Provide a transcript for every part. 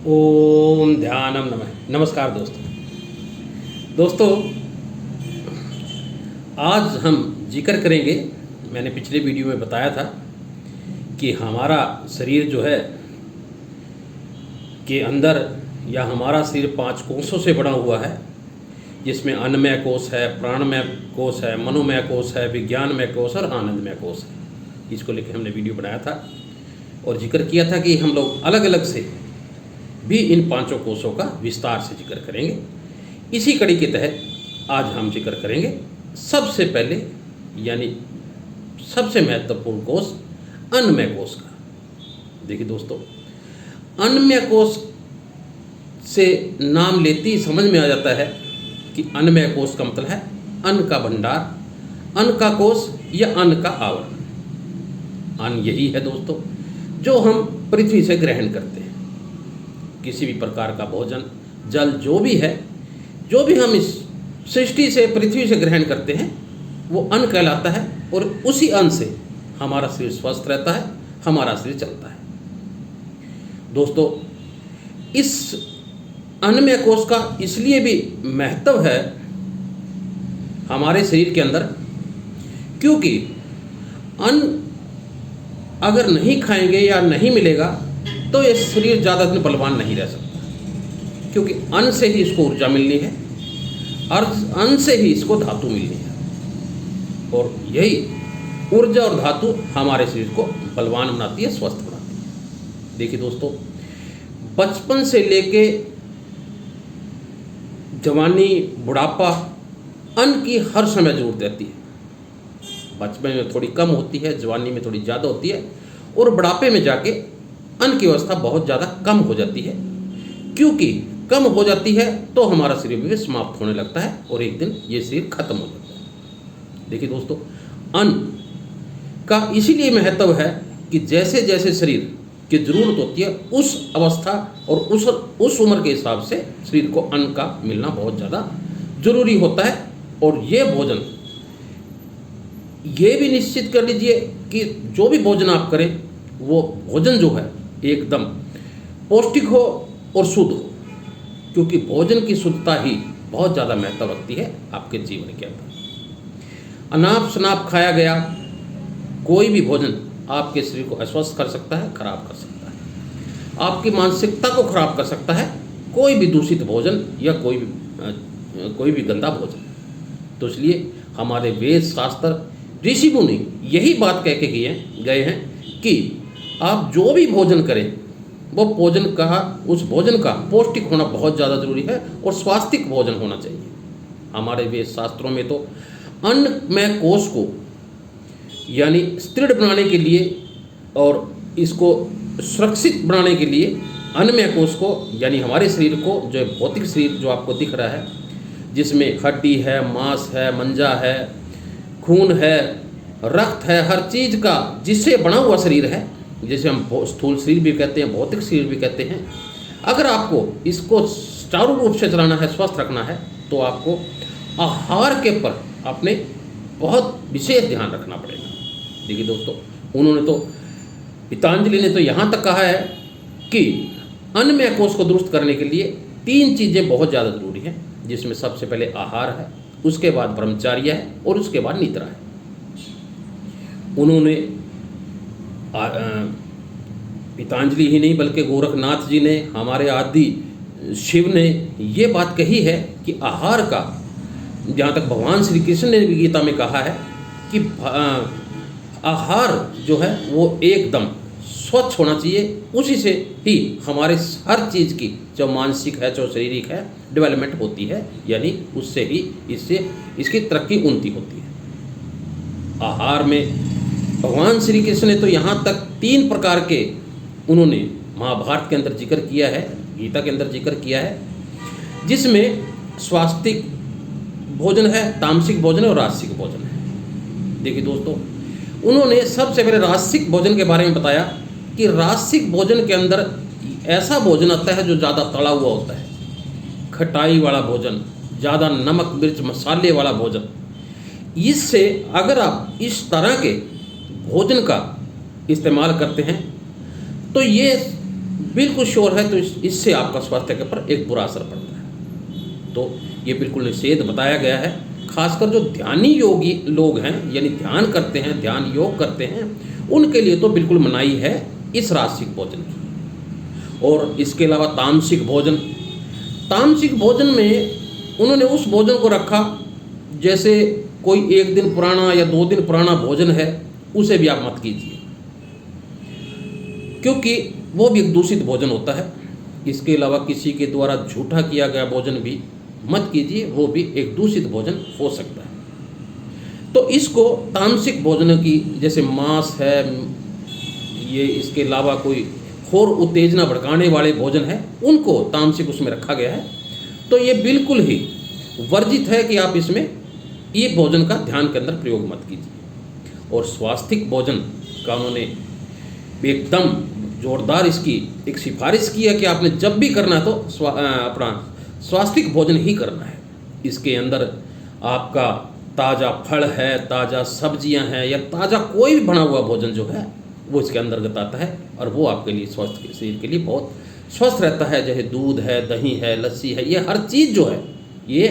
ओम ध्यानम नमः। नमस्कार दोस्तों, आज हम जिक्र करेंगे। मैंने पिछले वीडियो में बताया था कि हमारा शरीर जो है के अंदर या हमारा शरीर 5 कोषों से बना हुआ है, जिसमें अन्नमय कोष है, प्राणमय कोष है, मनोमय कोष है, विज्ञानमय कोष और आनंदमय कोष है। इसको लेकर हमने वीडियो बनाया था और जिक्र किया था कि हम लोग अलग अलग से भी इन 5 कोषों का विस्तार से जिक्र करेंगे। इसी कड़ी के तहत आज हम जिक्र करेंगे सबसे पहले यानी सबसे महत्वपूर्ण कोष अन्नमय कोष का। देखिए दोस्तों, अन्नमय कोष से नाम लेते ही समझ में आ जाता है कि अन्नमय कोष का मतलब है अन्न का भंडार, अन्न का कोष या अन्न का आवरण। अन्न यही है दोस्तों जो हम पृथ्वी से ग्रहण करते हैं। किसी भी प्रकार का भोजन, जल जो भी है, जो भी हम इस सृष्टि से पृथ्वी से ग्रहण करते हैं वो अन्न कहलाता है और उसी अन्न से हमारा शरीर स्वस्थ रहता है, हमारा शरीर चलता है। दोस्तों, इस अन्नमय कोष का इसलिए भी महत्व है हमारे शरीर के अंदर क्योंकि अन्न अगर नहीं खाएंगे या नहीं मिलेगा तो ये शरीर ज़्यादा दिन बलवान नहीं रह सकता, क्योंकि अन्न से ही इसको ऊर्जा मिलनी है और अन्न से ही इसको धातु मिलनी है और यही ऊर्जा और धातु हमारे शरीर को बलवान बनाती है, स्वस्थ बनाती है। देखिए दोस्तों, बचपन से लेके जवानी, बुढ़ापा, अन्न की हर समय जरूरत रहती है। बचपन में थोड़ी कम होती है, जवानी में थोड़ी ज़्यादा होती है और बुढ़ापे में जाके अन्न की अवस्था बहुत ज़्यादा कम हो जाती है। क्योंकि कम हो जाती है तो हमारा शरीर भी समाप्त होने लगता है और एक दिन ये शरीर खत्म हो जाता है। देखिए दोस्तों, अन्न का इसीलिए महत्व है कि जैसे जैसे शरीर की जरूरत होती है उस अवस्था और उस उम्र के हिसाब से शरीर को अन्न का मिलना बहुत ज़्यादा जरूरी होता है। और ये भोजन, ये भी निश्चित कर लीजिए कि जो भी भोजन आप करें वो भोजन जो है एकदम पौष्टिक हो और शुद्ध हो, क्योंकि भोजन की शुद्धता ही बहुत ज़्यादा महत्व रखती है आपके जीवन के अंदर। अनाप शनाप खाया गया कोई भी भोजन आपके शरीर को अस्वस्थ कर सकता है, खराब कर सकता है, आपकी मानसिकता को खराब कर सकता है कोई भी दूषित भोजन या कोई भी गंदा भोजन। तो इसलिए हमारे वेद, शास्त्र, ऋषि मुनि यही बात कह के गए हैं कि आप जो भी भोजन करें वो उस भोजन का पौष्टिक होना बहुत ज़्यादा जरूरी है और स्वास्थ्यिक भोजन होना चाहिए। हमारे वेद शास्त्रों में तो अन्नमय कोष को यानी स्थिर बनाने के लिए और इसको सुरक्षित बनाने के लिए अन्नमय कोष को यानी हमारे शरीर को, जो भौतिक शरीर जो आपको दिख रहा है, जिसमें हड्डी है, मांस है, मंजा है, खून है, रक्त है, हर चीज़ का जिससे बना हुआ शरीर है, जिसे हम स्थूल शरीर भी कहते हैं, भौतिक शरीर भी कहते हैं। अगर आपको इसको सुचारू रूप से चलाना है, स्वस्थ रखना है, तो आपको आहार के पर अपने बहुत विशेष ध्यान रखना पड़ेगा। देखिए दोस्तों, पतंजलि ने तो यहाँ तक कहा है कि अन्नमय कोष को दुरुस्त करने के लिए 3 चीज़ें बहुत ज़्यादा जरूरी हैं, जिसमें सबसे पहले आहार है, उसके बाद ब्रह्मचर्य है और उसके बाद निद्रा है। उन्होंने पतंजलि ही नहीं बल्कि गोरखनाथ जी ने, हमारे आदि शिव ने ये बात कही है कि आहार का, जहाँ तक भगवान श्री कृष्ण ने भी गीता में कहा है कि आहार जो है वो एकदम स्वच्छ होना चाहिए, उसी से ही हमारे हर चीज़ की, जो मानसिक है, जो शारीरिक है, डेवलपमेंट होती है, यानी उससे ही इसकी तरक्की उन्नति होती है। आहार में भगवान श्री कृष्ण ने तो यहाँ तक 3 प्रकार के उन्होंने महाभारत के अंदर जिक्र किया है, गीता के अंदर जिक्र किया है, जिसमें स्वास्थ्यिक भोजन है, तामसिक भोजन है और राजसिक भोजन है। देखिए दोस्तों, उन्होंने सबसे पहले राजसिक भोजन के बारे में बताया कि राजसिक भोजन के अंदर ऐसा भोजन आता है जो ज़्यादा तला हुआ होता है, खटाई वाला भोजन, ज़्यादा नमक मिर्च मसाले वाला भोजन। इससे अगर आप इस तरह के भोजन का इस्तेमाल करते हैं तो ये बिल्कुल श्योर है तो इससे आपका स्वास्थ्य के ऊपर एक बुरा असर पड़ता है। तो ये बिल्कुल निषेध बताया गया है। खासकर जो ध्यानी योगी लोग हैं, यानी ध्यान करते हैं, ध्यान योग करते हैं, उनके लिए तो बिल्कुल मनाही है इस राजसिक भोजन की। और इसके अलावा तामसिक भोजन, तामसिक भोजन में उन्होंने उस भोजन को रखा जैसे कोई 1 दिन पुराना या 2 दिन पुराना भोजन है, उसे भी आप मत कीजिए, क्योंकि वो भी एक दूषित भोजन होता है। इसके अलावा किसी के द्वारा झूठा किया गया भोजन भी मत कीजिए, वो भी एक दूषित भोजन हो सकता है। तो इसको तामसिक भोजन की, जैसे मांस है, ये इसके अलावा कोई और उत्तेजना भड़काने वाले भोजन है, उनको तामसिक उसमें रखा गया है। तो ये बिल्कुल ही वर्जित है कि आप इसमें ये भोजन का ध्यान के अंदर प्रयोग मत कीजिए। और स्वास्तिक भोजन का उन्होंने एकदम जोरदार इसकी एक सिफारिश की है कि आपने जब भी करना है तो अपना स्वास्तिक भोजन ही करना है। इसके अंदर आपका ताज़ा फल है, ताज़ा सब्जियां हैं, या ताज़ा कोई भी बना हुआ भोजन जो है वो इसके अंतर्गत आता है, और वो आपके लिए स्वस्थ शरीर के लिए बहुत स्वस्थ रहता है। जैसे दूध है, दही है, लस्सी है, ये हर चीज़ जो है ये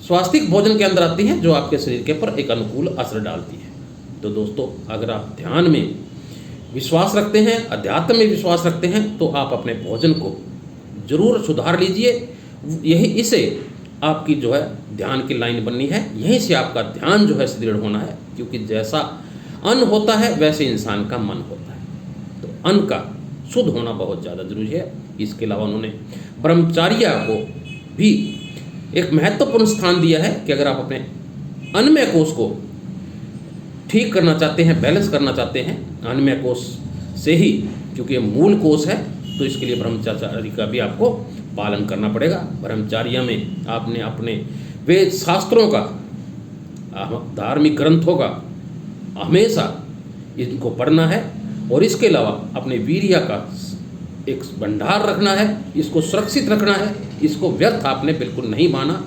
स्वास्तिक भोजन के अंदर आती है, जो आपके शरीर के ऊपर एक अनुकूल असर डालती है। तो दोस्तों, अगर आप ध्यान में विश्वास रखते हैं, अध्यात्म में विश्वास रखते हैं, तो आप अपने भोजन को जरूर सुधार लीजिए। यही इसे आपकी जो है ध्यान की लाइन बननी है, यहीं से आपका ध्यान जो है सुदृढ़ होना है, क्योंकि जैसा अन्न होता है वैसे इंसान का मन होता है। तो अन्न का शुद्ध होना बहुत ज़्यादा जरूरी है। इसके अलावा उन्होंने ब्रह्मचर्य को भी एक महत्वपूर्ण स्थान दिया है कि अगर आप अपने अन्नमय कोष को ठीक करना चाहते हैं, बैलेंस करना चाहते हैं अन्नमय कोष से ही, क्योंकि ये मूल कोष है, तो इसके लिए ब्रह्मचर्य का भी आपको पालन करना पड़ेगा। ब्रह्मचर्य में आपने अपने वेद शास्त्रों का, धार्मिक ग्रंथों का हमेशा इनको पढ़ना है, और इसके अलावा अपने वीर्य का एक भंडार रखना है, इसको सुरक्षित रखना है, इसको व्यर्थ आपने बिल्कुल नहीं माना।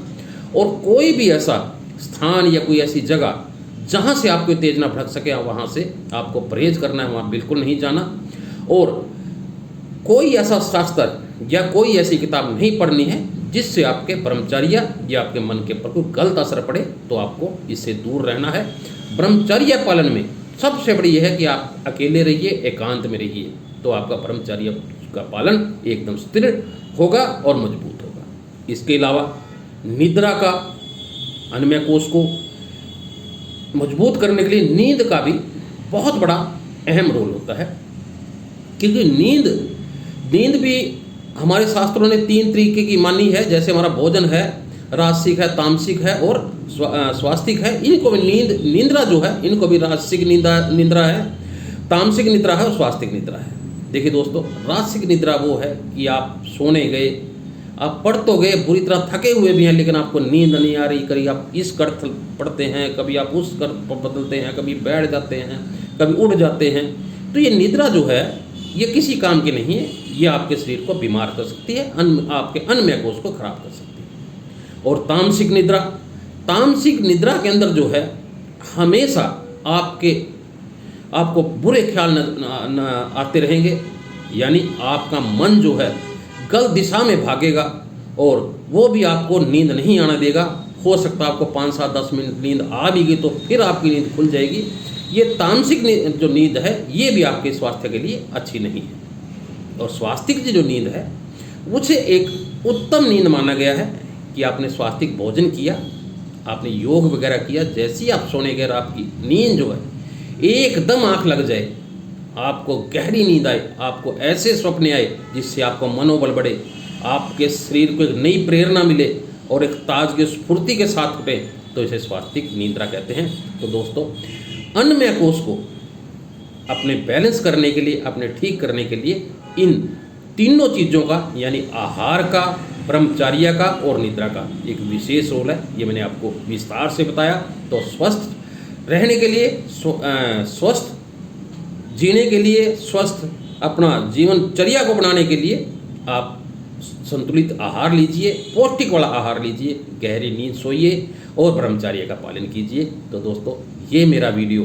और कोई भी ऐसा स्थान या कोई ऐसी जगह जहाँ से आपको उत्तेजना भड़क सके, वहाँ से आपको परहेज करना है, वहाँ बिल्कुल नहीं जाना। और कोई ऐसा शास्त्र या कोई ऐसी किताब नहीं पढ़नी है जिससे आपके ब्रह्मचर्य या आपके मन के ऊपर कोई गलत असर पड़े, तो आपको इससे दूर रहना है। ब्रह्मचर्य पालन में सबसे बड़ी यह है कि आप अकेले रहिए, एकांत में रहिए, तो आपका ब्रह्मचर्य का पालन एकदम स्थिर होगा और मजबूत होगा। इसके अलावा निद्रा का, अन्नमय कोष को मजबूत करने के लिए नींद का भी बहुत बड़ा अहम रोल होता है, क्योंकि नींद भी हमारे शास्त्रों ने 3 तरीके की मानी है। जैसे हमारा भोजन है, राजसिक है, तामसिक है और स्वास्तिक है। इनको भी निद्रा जो है, इनको भी राजसिक निद्रा है, तामसिक निद्रा है और स्वास्तिक निद्रा है। देखिए दोस्तों, राजसिक निद्रा वो है कि आप सोने गए, आप पढ़ तो गए, बुरी तरह थके हुए भी हैं, लेकिन आपको नींद नहीं आ रही। कभी आप इस कर्थ पढ़ते हैं, कभी आप उस कर्थ बदलते हैं, कभी बैठ जाते हैं, कभी उड़ जाते हैं। तो ये निद्रा जो है ये किसी काम की नहीं है, ये आपके शरीर को बीमार कर सकती है, आपके अन्नमय कोष को खराब कर सकती है। और तामसिक निद्रा के अंदर जो है हमेशा आपको बुरे ख्याल आते रहेंगे, यानी आपका मन जो है गलत दिशा में भागेगा, और वो भी आपको नींद नहीं आना देगा। हो सकता है आपको 5-7-10 मिनट नींद आ भी गई तो फिर आपकी नींद खुल जाएगी। ये तामसिक जो नींद है ये भी आपके स्वास्थ्य के लिए अच्छी नहीं है। और स्वास्तिक जो नींद है उसे एक उत्तम नींद माना गया है कि आपने स्वास्तिक भोजन किया, आपने योग वगैरह किया, जैसे ही आप सोने गए आपकी नींद जो है एकदम आँख लग जाए, आपको गहरी नींद आए, आपको ऐसे सपने आए जिससे आपको मनोबल बढ़े, आपके शरीर को एक नई प्रेरणा मिले और एक ताजगी स्फूर्ति के साथ उठे, तो इसे स्वास्तिक निद्रा कहते हैं। तो दोस्तों, अन्नमय कोष को अपने बैलेंस करने के लिए, अपने ठीक करने के लिए इन तीनों चीज़ों का, यानी आहार का, ब्रह्मचर्य का और निद्रा का एक विशेष रोल है। ये मैंने आपको विस्तार से बताया। तो स्वस्थ रहने के लिए, स्वस्थ जीने के लिए, स्वस्थ अपना जीवनचर्या को बनाने के लिए आप संतुलित आहार लीजिए, पौष्टिक वाला आहार लीजिए, गहरी नींद सोइए और ब्रह्मचर्य का पालन कीजिए। तो दोस्तों, ये मेरा वीडियो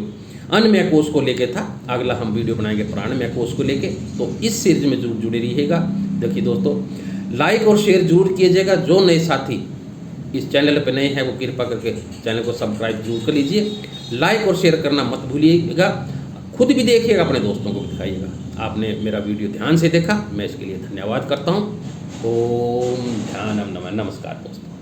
अन्नमय कोश को लेके था। अगला हम वीडियो बनाएंगे प्राणमय कोश को लेके। तो इस सीरीज में जरूर जुड़े रहिएगा। देखिए दोस्तों, लाइक और शेयर जरूर कीजिएगा। जो नए साथी इस चैनल पर नए हैं वो कृपा करके चैनल को सब्सक्राइब जरूर कर लीजिए। लाइक और शेयर करना मत भूलिएगा। खुद भी देखिएगा, अपने दोस्तों को भी दिखाइएगा। आपने मेरा वीडियो ध्यान से देखा, मैं इसके लिए धन्यवाद करता हूँ। ओम ध्यानम नमः। नमस्कार दोस्तों।